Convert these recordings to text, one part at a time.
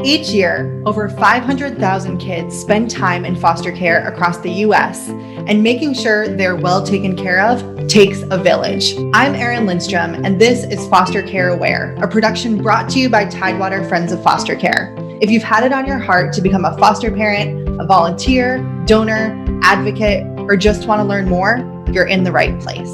Each year, over 500,000 kids spend time in foster care across the US, and making sure they're well taken care of takes a village. I'm Erin Lindstrom, and this is Foster Care Aware, a production brought to you by Tidewater Friends of Foster Care. If you've had it on your heart to become a foster parent, a volunteer, donor, advocate, or just want to learn more, you're in the right place.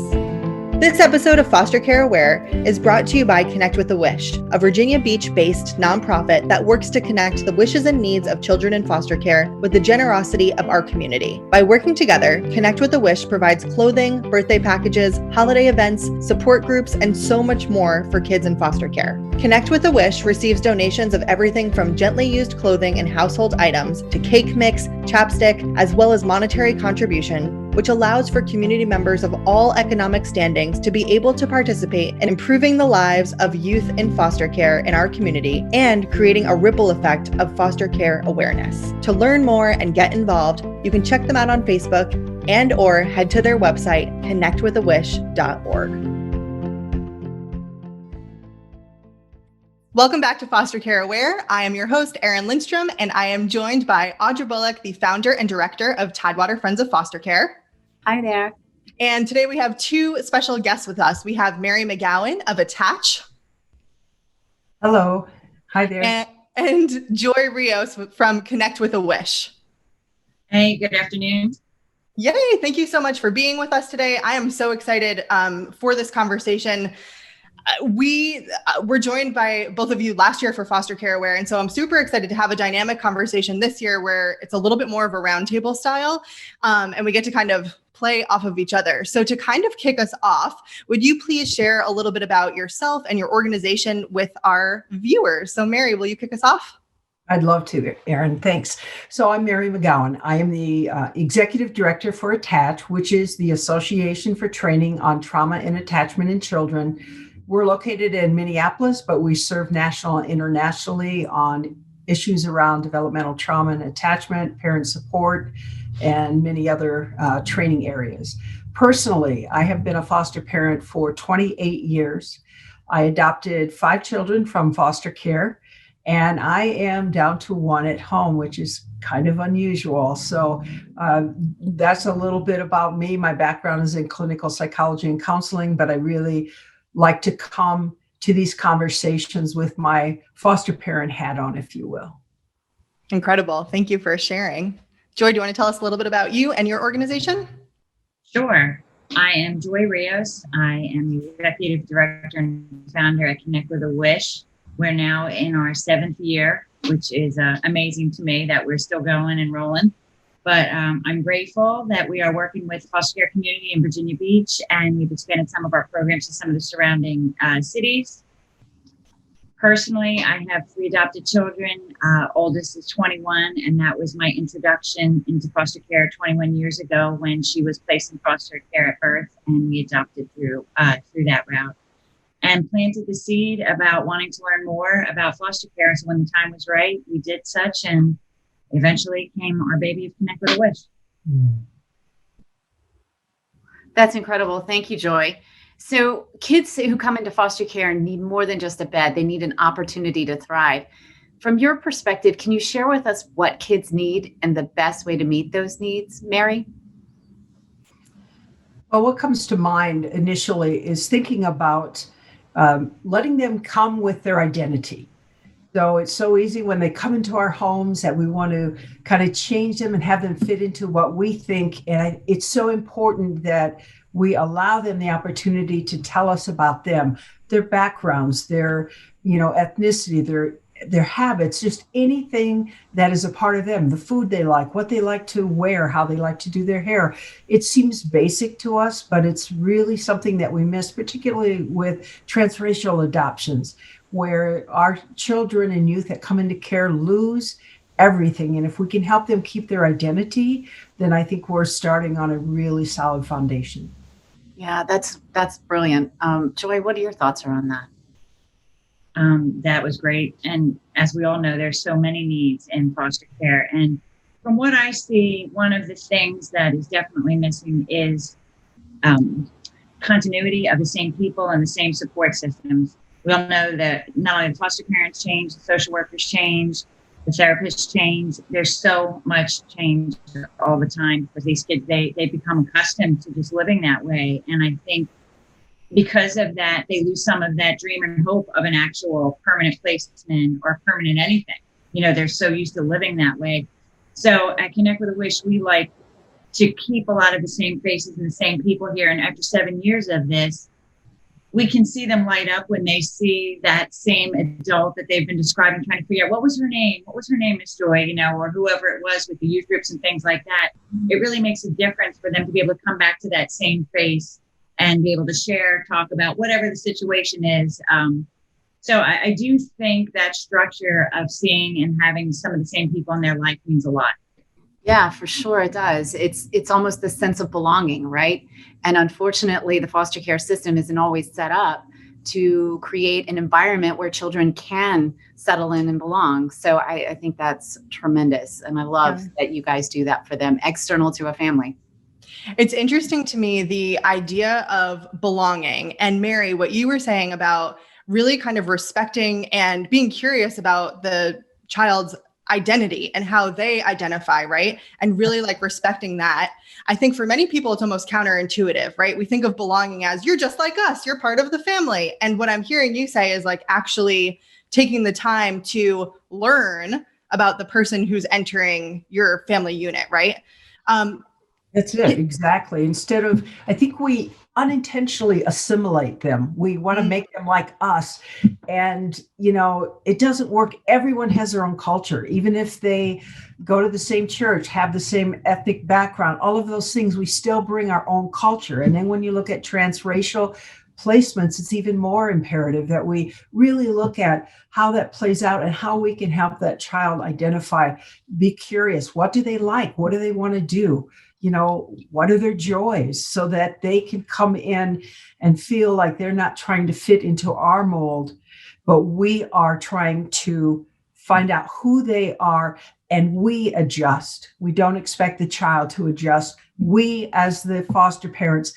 This episode of Foster Care Aware is brought to you by Connect with a Wish, a Virginia Beach-based nonprofit that works to connect the wishes and needs of children in foster care with the generosity of our community. By working together, Connect with a Wish provides clothing, birthday packages, holiday events, support groups, and so much more for kids in foster care. Connect with a Wish receives donations of everything from gently used clothing and household items to cake mix, chapstick, as well as monetary contribution, which allows for community members of all economic standings to be able to participate in improving the lives of youth in foster care in our community and creating a ripple effect of foster care awareness. To learn more and get involved, you can check them out on Facebook and/or head to their website, connectwithawish.org. Welcome back to Foster Care Aware. I am your host, Erin Lindstrom, and I am joined by Audra Bullock, the founder and director of Tidewater Friends of Foster Care. Hi there. And today we have two special guests with us. We have Mary McGowan of Attach. Hello. Hi there. And Joy Rios from Connect with a Wish. Hey, good afternoon. Yay. Thank you so much for being with us today. I am so excited for this conversation. We were joined by both of you last year for Foster Care Aware. And so I'm super excited to have a dynamic conversation this year where it's a little bit more of a roundtable style. And we get to kind of play off of each other. So to kind of kick us off, would you please share a little bit about yourself and your organization with our viewers? So Mary, will you kick us off? I'd love to, Erin. Thanks. So I'm Mary McGowan. I am the executive director for Attach, which is the Association for Training on Trauma and Attachment in Children. We're located in Minneapolis, but we serve national and internationally on issues around developmental trauma and attachment, parent support, and many other training areas. Personally, I have been a foster parent for 28 years. I adopted 5 children from foster care, and I am down to 1 at home, which is kind of unusual. So that's a little bit about me. My background is in clinical psychology and counseling, but I really like to come to these conversations with my foster parent hat on, if you will. Incredible. Thank you for sharing. Joy, do you want to tell us a little bit about you and your organization? Sure. I am Joy Rios. I am the executive director and founder at Connect with a Wish. We're now in our 7th year, which is amazing to me that we're still going and rolling. But I'm grateful that we are working with the foster care community in Virginia Beach, and we've expanded some of our programs to some of the surrounding cities. Personally, I have 3 adopted children. Oldest is 21, and that was my introduction into foster care 21 years ago when she was placed in foster care at birth, and we adopted through that route. And planted the seed about wanting to learn more about foster care. So when the time was right, we did such, and eventually came our baby of Connect with a Wish. That's incredible. Thank you, Joy. So kids who come into foster care need more than just a bed. They need an opportunity to thrive. From your perspective, can you share with us what kids need and the best way to meet those needs, Mary? Well, what comes to mind initially is thinking about letting them come with their identity. So it's so easy when they come into our homes that we want to kind of change them and have them fit into what we think. And it's so important that we allow them the opportunity to tell us about them, their backgrounds, their, ethnicity, their habits, just anything that is a part of them, the food they like, what they like to wear, how they like to do their hair. It seems basic to us, but it's really something that we miss, particularly with transracial adoptions, where our children and youth that come into care lose everything. And if we can help them keep their identity, then I think we're starting on a really solid foundation. Yeah, that's brilliant. Joy, what are your thoughts around that? That was great. And as we all know, there's so many needs in foster care. And from what I see, one of the things that is definitely missing is continuity of the same people and the same support systems. We all know that not only the foster parents change, the social workers change, The therapists change. There's so much change all the time for these kids. They become accustomed to just living that way. And I think because of that, they lose some of that dream and hope of an actual permanent placement or permanent anything. They're so used to living that way. So at Connect with a Wish, we like to keep a lot of the same faces and the same people here. And after 7 years of this, we can see them light up when they see that same adult that they've been describing, trying to figure out what was her name, Miss Joy, or whoever it was with the youth groups and things like that. It really makes a difference for them to be able to come back to that same face and be able to share, talk about whatever the situation is. So I do think that structure of seeing and having some of the same people in their life means a lot. Yeah, for sure it does. It's almost the sense of belonging, right? And unfortunately, the foster care system isn't always set up to create an environment where children can settle in and belong. So I think that's tremendous. And I love that you guys do that for them, external to a family. It's interesting to me, the idea of belonging. And Mary, what you were saying about really kind of respecting and being curious about the child's identity and how they identify, right? And really like respecting that. I think for many people, it's almost counterintuitive, right? We think of belonging as you're just like us, you're part of the family. And what I'm hearing you say is like actually taking the time to learn about the person who's entering your family unit, right? That's it, exactly. Instead of, I think we unintentionally assimilate them. We want to make them like us. And, it doesn't work. Everyone has their own culture, even if they go to the same church, have the same ethnic background, all of those things, we still bring our own culture. And then when you look at transracial placements, it's even more imperative that we really look at how that plays out and how we can help that child identify, be curious. What do they like? What do they want to do? What are their joys, so that they can come in and feel like they're not trying to fit into our mold, but we are trying to find out who they are, and we adjust. We don't expect the child to adjust. We, as the foster parents,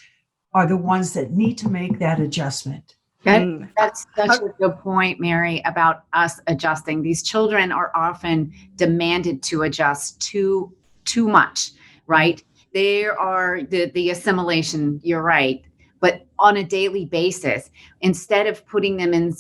are the ones that need to make that adjustment. That's such a good point, Mary, about us adjusting. These children are often demanded to adjust too much, right? There are the assimilation, you're right, but on a daily basis, instead of putting them in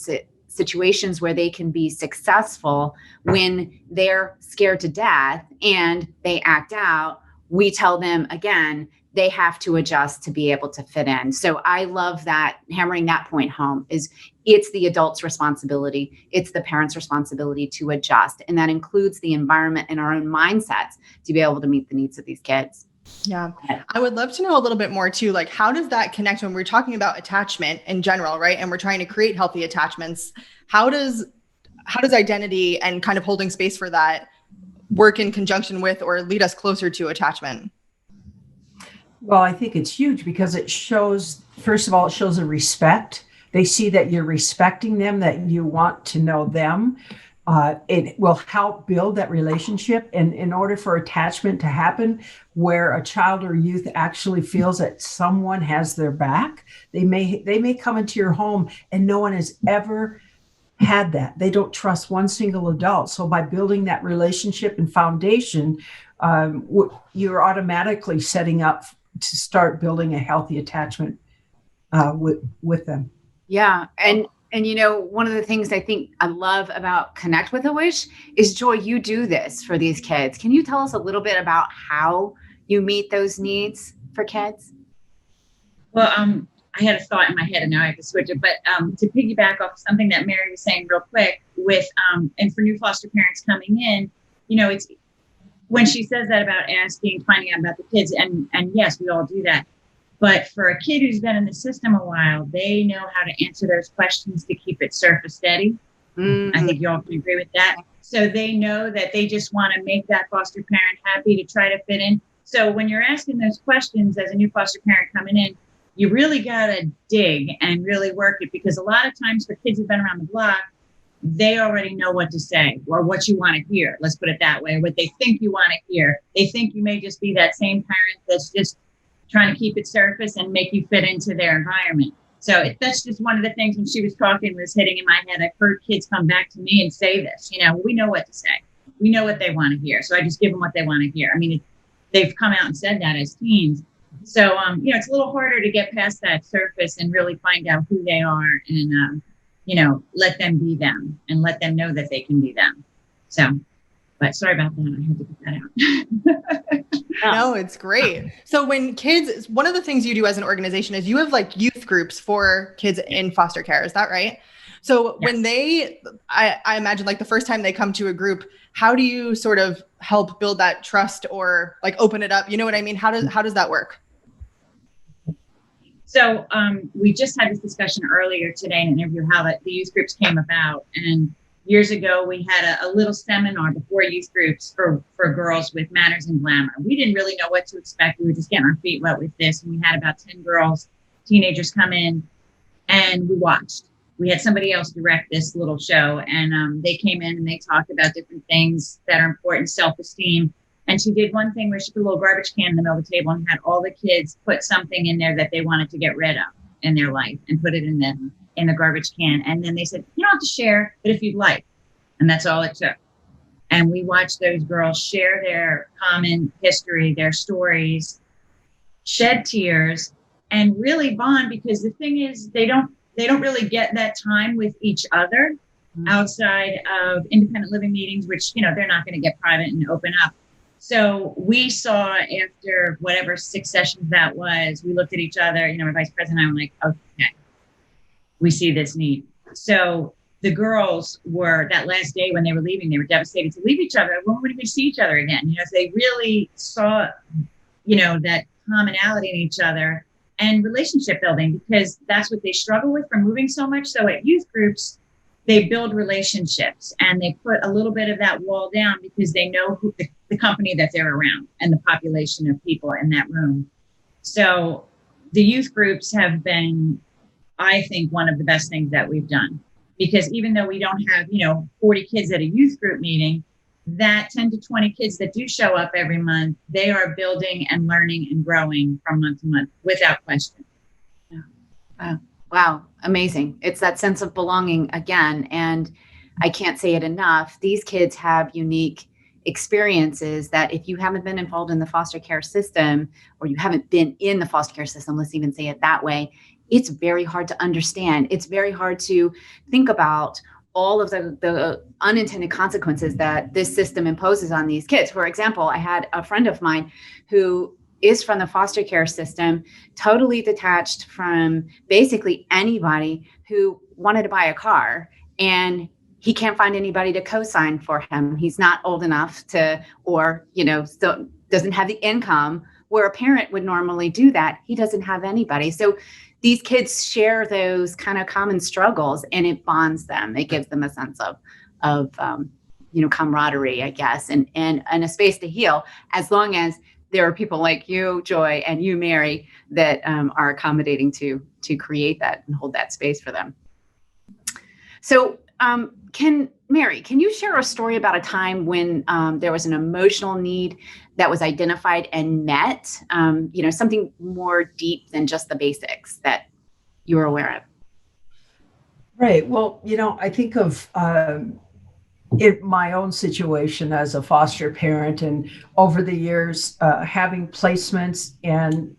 situations where they can be successful when they're scared to death and they act out, we tell them again, they have to adjust to be able to fit in. So I love that, hammering that point home, is it's the adult's responsibility. It's the parent's responsibility to adjust. And that includes the environment and our own mindsets to be able to meet the needs of these kids. Yeah. I would love to know a little bit more too, like how does that connect when we're talking about attachment in general, right? And we're trying to create healthy attachments. How does identity and kind of holding space for that work in conjunction with or lead us closer to attachment? Well, I think it's huge because it shows, first of all, it shows a respect. They see that you're respecting them, that you want to know them. It will help build that relationship. And in order for attachment to happen, where a child or youth actually feels that someone has their back, they may come into your home and no one has ever had that. They don't trust one single adult. So by building that relationship and foundation, you're automatically setting up to start building a healthy attachment with them. Yeah. And one of the things I think I love about Connect with a Wish is, Joy, you do this for these kids. Can you tell us a little bit about how you meet those needs for kids? Well, I had a thought in my head and now I have to switch it, but to piggyback off something that Mary was saying real quick with, and for new foster parents coming in, it's when she says that about finding out about the kids, and yes, we all do that. But for a kid who's been in the system a while, they know how to answer those questions to keep it surface steady. Mm-hmm. I think you all can agree with that. So they know that they just want to make that foster parent happy to try to fit in. So when you're asking those questions as a new foster parent coming in, you really got to dig and really work it, because a lot of times for kids who've been around the block, they already know what to say or what you want to hear. Let's put it that way. What they think you want to hear. They think you may just be that same parent that's just trying to keep it surface and make you fit into their environment. So that's just one of the things when she was talking was hitting in my head. I've heard kids come back to me and say this, we know what to say. we know what they want to hear. So I just give them what they want to hear. I mean, they've come out and said that as teens. So, it's a little harder to get past that surface and really find out who they are and, let them be them and let them know that they can be them. So, but sorry about that. I had to get that out. No, it's great. So when kids, one of the things you do as an organization is you have like youth groups for kids in foster care. Is that right? So when I imagine like the first time they come to a group, how do you sort of help build that trust or like open it up? You know what I mean? How does that work? So we just had this discussion earlier today in an interview how the youth groups came about. And years ago, we had a little seminar before youth groups for girls with manners and glamour. We didn't really know what to expect. We were just getting our feet wet with this. And we had about 10 girls, teenagers come in and we watched. We had somebody else direct this little show and they came in and they talked about different things that are important, self-esteem. And she did one thing where she put a little garbage can in the middle of the table and had all the kids put something in there that they wanted to get rid of in their life and put it in the garbage can. And then they said, you don't have to share, but if you'd like. And that's all it took. And we watched those girls share their common history, their stories, shed tears, and really bond, because the thing is they don't really get that time with each other outside of independent living meetings, which, they're not going to get private and open up. So we saw after whatever 6 sessions that was, we looked at each other, my vice president and I were like, okay, we see this need. So the girls were, that last day when they were leaving, they were devastated to leave each other. When would we see each other again? They really saw, that commonality in each other and relationship building, because that's what they struggle with from moving so much. So at youth groups, they build relationships and they put a little bit of that wall down because they know who the company that they're around and the population of people in that room. So the youth groups have been, I think, one of the best things that we've done, because even though we don't have, 40 kids at a youth group meeting, that 10 to 20 kids that do show up every month, they are building and learning and growing from month to month without question. Yeah. Wow. Amazing. It's that sense of belonging again. And I can't say it enough. These kids have unique experiences that if you haven't been involved in the foster care system, or you haven't been in the foster care system, let's even say it that way, it's very hard to understand. It's very hard to think about all of the unintended consequences that this system imposes on these kids. For example, I had a friend of mine who is from the foster care system, totally detached from basically anybody who wanted to buy a car, and he can't find anybody to co-sign for him. He's not old enough to, or, still doesn't have the income where a parent would normally do that. He doesn't have anybody. So these kids share those kind of common struggles, and it bonds them. It gives them a sense of camaraderie, I guess, and a space to heal, as long as there are people like you, Joy, and you, Mary, that are accommodating to create that and hold that space for them. So Mary, can you share a story about a time when there was an emotional need that was identified and met, something more deep than just the basics that you were aware of? Right. Well, I think of my own situation as a foster parent, and over the years having placements, and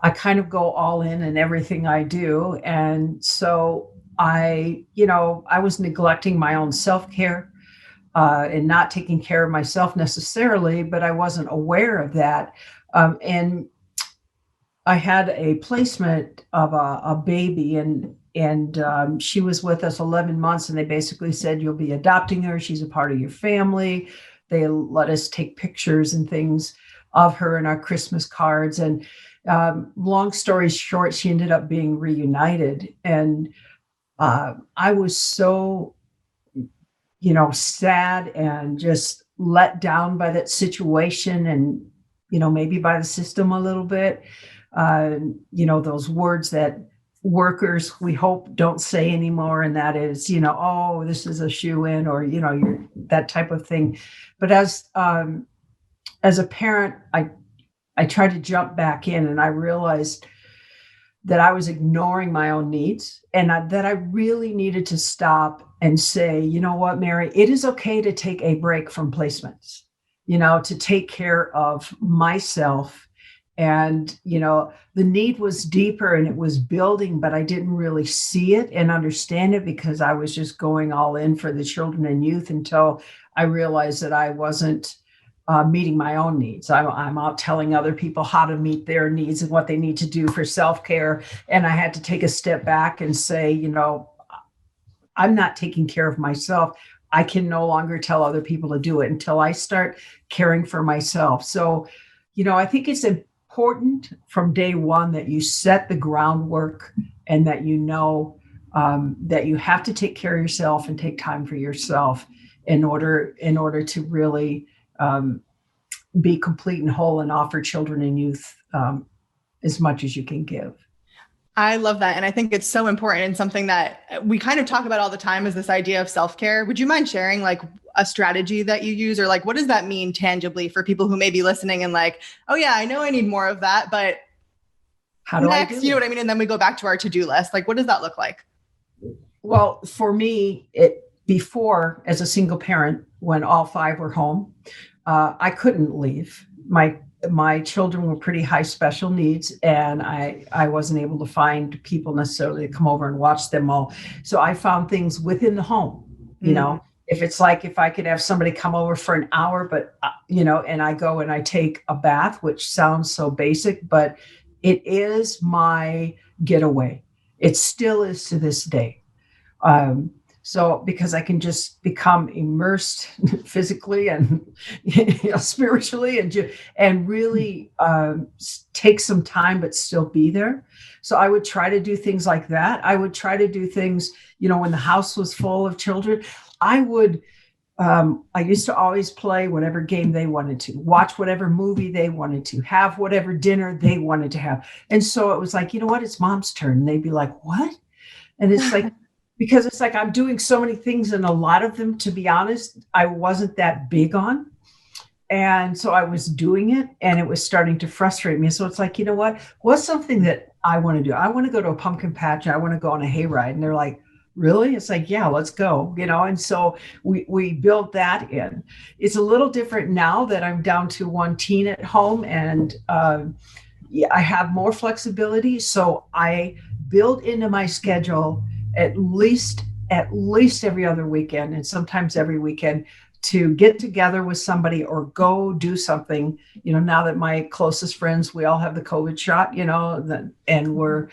I kind of go all in everything I do. And so I was neglecting my own self-care and not taking care of myself necessarily, but I wasn't aware of that. And I had a placement of a baby, and she was with us 11 months, and they basically said, you'll be adopting her. She's a part of your family. They let us take pictures and things of her in our Christmas cards. And long story short, she ended up being reunited. And I was so, sad and just let down by that situation, and, maybe by the system a little bit. Those words that workers, we hope, don't say anymore. And that is, oh, this is a shoe-in, or, you're that type of thing. But as a parent, I tried to jump back in, and I realized that I was ignoring my own needs, and that I really needed to stop and say, you know what, Mary, it is okay to take a break from placements, to take care of myself. And, the need was deeper and it was building, but I didn't really see it and understand it because I was just going all in for the children and youth until I realized that I wasn't meeting my own needs. I'm out telling other people how to meet their needs and what they need to do for self-care. And I had to take a step back and say, I'm not taking care of myself. I can no longer tell other people to do it until I start caring for myself. So, I think it's important from day one that you set the groundwork and that that you have to take care of yourself and take time for yourself in order to really be complete and whole and offer children and youth as much as you can give. I love that. And I think it's so important and something that we kind of talk about all the time is this idea of self-care. Would you mind sharing like a strategy that you use or like, what does that mean tangibly for people who may be listening and like, oh yeah, I know I need more of that, but how do next, I do you know what I mean? And then we go back to our to-do list. Like, what does that look like? Well, for me, before as a single parent, when all 5 were home, I couldn't leave. My children were pretty high special needs, and I wasn't able to find people necessarily to come over and watch them all. So I found things within the home, if it's like, if I could have somebody come over for an hour, but, and I go and I take a bath, which sounds so basic, but it is my getaway. It still is to this day. So because I can just become immersed physically and spiritually and really take some time, but still be there. So I would try to do things like that. I would try to do things, when the house was full of children, I used to always play whatever game they wanted to, watch whatever movie they wanted to, have whatever dinner they wanted to have. And so it was like, you know what, it's mom's turn. And they'd be like, what? And it's like, because it's like I'm doing so many things, and a lot of them, to be honest, I wasn't that big on. And so I was doing it, and it was starting to frustrate me. So it's like, you know what? What's something that I want to do? I want to go to a pumpkin patch. I want to go on a hayride. And they're like, really? It's like, yeah, let's go, And so we built that in. It's a little different now that I'm down to 1 teen at home, and I have more flexibility. So I build into my schedule at least every other weekend, and sometimes every weekend, to get together with somebody or go do something. Now that my closest friends, we all have the COVID shot, and we're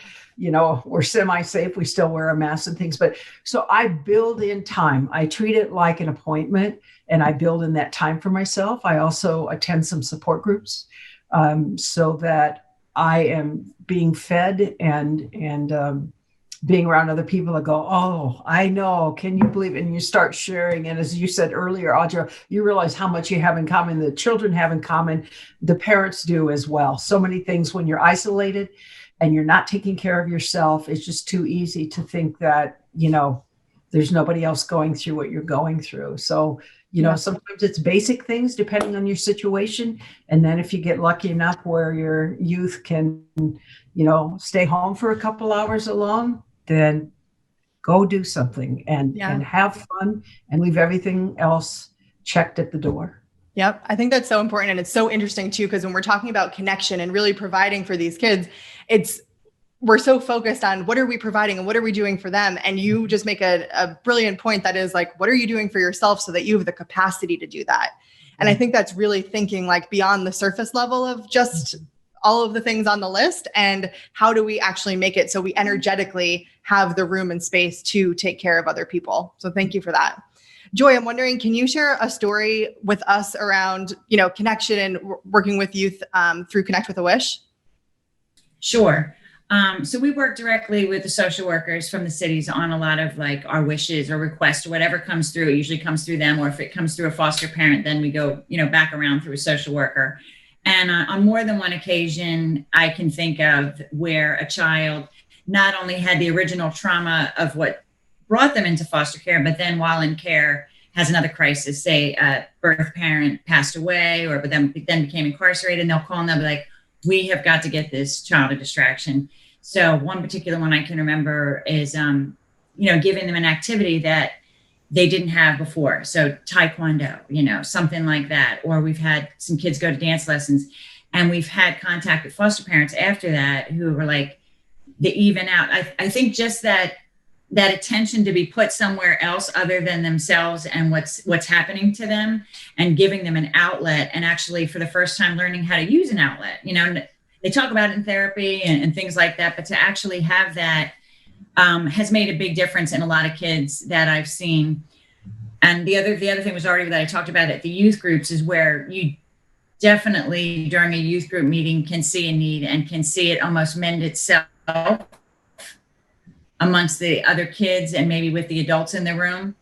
semi-safe. We still wear a mask and things, but so I build in time. I treat it like an appointment, and I build in that time for myself. I also attend some support groups, so that I am being fed and being around other people that go, oh, I know, can you believe it? And you start sharing. And as you said earlier, Audra, you realize how much you have in common, the children have in common, the parents do as well. So many things when you're isolated and you're not taking care of yourself, it's just too easy to think that, there's nobody else going through what you're going through. So, sometimes it's basic things depending on your situation. And then if you get lucky enough where your youth can, stay home for a couple hours alone, then go do something and have fun and leave everything else checked at the door. Yep. I think that's so important. And it's so interesting too, because when we're talking about connection and really providing for these kids, we're so focused on what are we providing and what are we doing for them? And you just make a brilliant point that is like, what are you doing for yourself so that you have the capacity to do that? And I think that's really thinking like beyond the surface level of just all of the things on the list, and how do we actually make it so we energetically have the room and space to take care of other people. So thank you for that. Joy, I'm wondering, can you share a story with us around, connection and working with youth through Connect with a Wish? Sure. So we work directly with the social workers from the cities on a lot of like our wishes or requests or whatever comes through. It usually comes through them, or if it comes through a foster parent, then we go, back around through a social worker. And on more than one occasion, I can think of where a child not only had the original trauma of what brought them into foster care, but then while in care has another crisis, say a birth parent passed away or but then became incarcerated, and they'll call and they'll be like, we have got to get this child a distraction. So one particular one I can remember is, giving them an activity that they didn't have before. So Taekwondo, something like that. Or we've had some kids go to dance lessons, and we've had contact with foster parents after that who were like, they even out. I think just that attention to be put somewhere else other than themselves and what's happening to them, and giving them an outlet, and actually for the first time learning how to use an outlet. They talk about it in therapy and things like that, but to actually have that has made a big difference in a lot of kids that I've seen. And the other thing was already that I talked about at the youth groups, is where you definitely during a youth group meeting can see a need and can see it almost mend itself amongst the other kids and maybe with the adults in the room.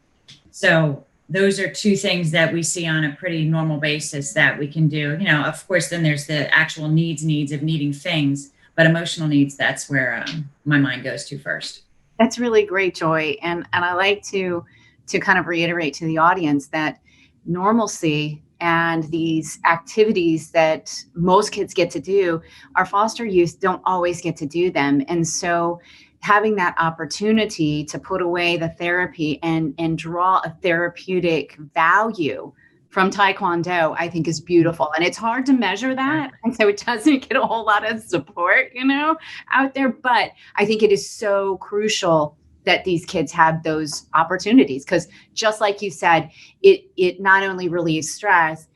So those are two things that we see on a pretty normal basis that we can do. Of course, then there's the actual needs of needing things, but emotional needs, that's where my mind goes to first. That's really great, Joy. And I like to kind of reiterate to the audience that normalcy and these activities that most kids get to do, our foster youth don't always get to do them. And so having that opportunity to put away the therapy and draw a therapeutic value from Taekwondo, I think is beautiful. And it's hard to measure that. And so it doesn't get a whole lot of support, out there. But I think it is so crucial that these kids have those opportunities, because just like you said, it not only relieves stress,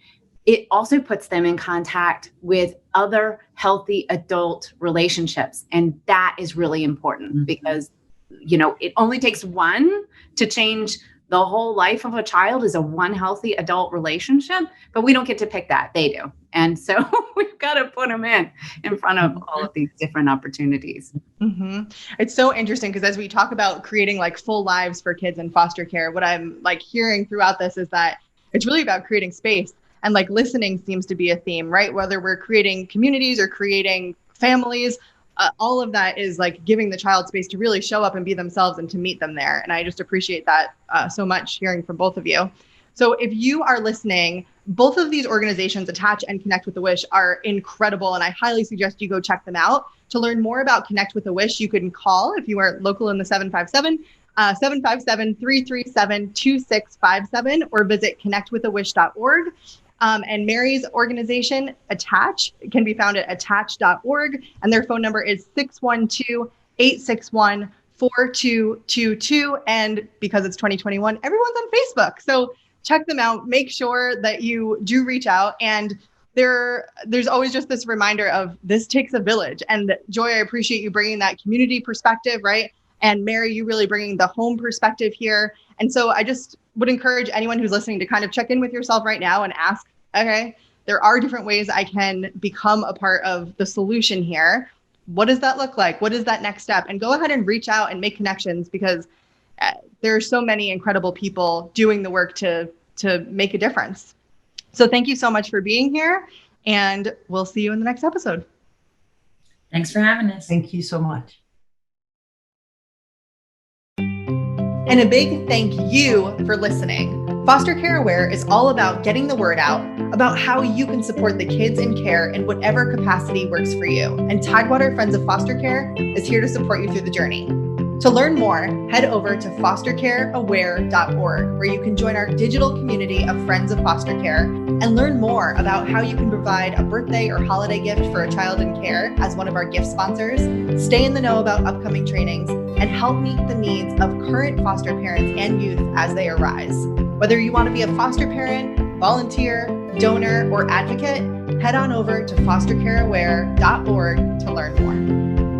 it also puts them in contact with other healthy adult relationships. And that is really important because, it only takes one to change the whole life of a child, is a one healthy adult relationship, but we don't get to pick that. They do. And so we've got to put them in front of all of these different opportunities. Mm-hmm. It's so interesting because as we talk about creating like full lives for kids in foster care, what I'm like hearing throughout this is that it's really about creating space, and like listening seems to be a theme, right? Whether we're creating communities or creating families, all of that is like giving the child space to really show up and be themselves and to meet them there. And I just appreciate that so much, hearing from both of you. So if you are listening, both of these organizations, Attach and Connect with the Wish, are incredible. And I highly suggest you go check them out. To learn more about Connect with the Wish, you can call, if you are local in the 757-337-2657, or visit connectwithawish.org. And Mary's organization, Attach, can be found at attach.org. And their phone number is 612-861-4222. And because it's 2021, everyone's on Facebook. So check them out. Make sure that you do reach out. And there's always just this reminder of this takes a village. And Joy, I appreciate you bringing that community perspective, right? And Mary, you really bringing the home perspective here. And so I just would encourage anyone who's listening to kind of check in with yourself right now and ask, okay, there are different ways I can become a part of the solution here. What does that look like? What is that next step? And go ahead and reach out and make connections, because there are so many incredible people doing the work to make a difference. So thank you so much for being here, and we'll see you in the next episode. Thanks for having us. Thank you so much. And a big thank you for listening. Foster Care Aware is all about getting the word out about how you can support the kids in care in whatever capacity works for you. And Tidewater Friends of Foster Care is here to support you through the journey. To learn more, head over to fostercareaware.org, where you can join our digital community of Friends of Foster Care and learn more about how you can provide a birthday or holiday gift for a child in care as one of our gift sponsors, stay in the know about upcoming trainings, and help meet the needs of current foster parents and youth as they arise. Whether you want to be a foster parent, volunteer, donor, or advocate, head on over to fostercareaware.org to learn more.